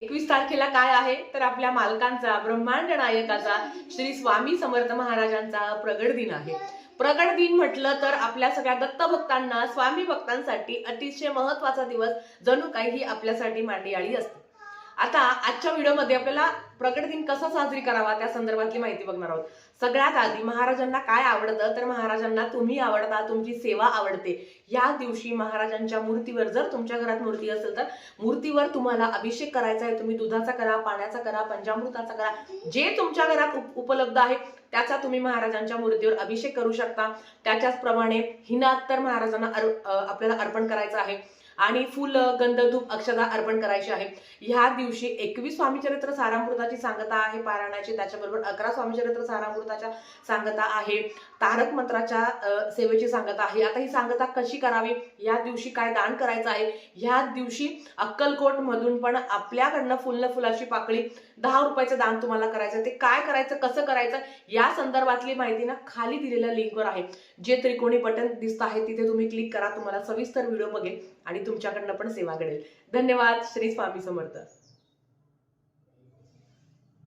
21 तारखेला काय आहे तर आपल्या मालकांचा ब्रह्मांड नायकाचा श्री स्वामी समर्थ महाराजांचा प्रगट दिन आहे। प्रगट दिन म्हटलं तर आपल्या सगळ्या दत्त भक्तांना, स्वामी भक्तांसाठी अतिशय महत्त्वाचा दिवस जणू काही ही आपल्यासाठी मांदियाळी असते। आता आजच्या व्हिडिओमध्ये आपल्याला प्रगट दिन कसा साजरी करावा त्या संदर्भातली माहिती बघणार आहोत। सगळ्यात आधी महाराजांना काय आवडतं तर महाराजांना तुम्ही आवडता, तुमची सेवा आवडते। या दिवशी महाराजांच्या मूर्तीवर, जर तुमच्या घरात मूर्ती असेल तर मूर्तीवर तुम्हाला अभिषेक करायचा आहे। तुम्ही दुधाचा करा, पाण्याचा करा, पंचामृताचा करा, जे तुमच्या घरात उपलब्ध आहे त्याचा तुम्ही महाराजांच्या मूर्तीवर अभिषेक करू शकता। त्याच्याच प्रमाणे हिनात्तर महाराजांना आपल्याला अर्पण करायचं आहे आणि फुल, गंध, धूप, अक्षता अर्पण करायची आहे। ह्या दिवशी 21 स्वामीचरित्र सारामृताची सांगता आहे पारायणाची, त्याच्याबरोबर 11 स्वामीचरित्र सारामृताच्या सांगता आहे, तारक मंत्राच्या सेवेची सांगता आहे। आता ही सांगता कशी करावी, या दिवशी काय दान करायचं आहे, ह्या दिवशी अक्कलकोट मधून पण आपल्याकडनं फुलाची पाकळी 10 रुपयाचं दान तुम्हाला करायचं। ते काय करायचं, कसं करायचं या संदर्भातली माहिती ना खाली दिलेल्या लिंकवर आहे। जे त्रिकोणी बटन दिसत आहे तिथे तुम्ही क्लिक करा, तुम्हाला सविस्तर व्हिडिओ बघेल आणि तुमच्याकडनं पण सेवा घडेल। धन्यवाद। श्री स्वामी समर्थ।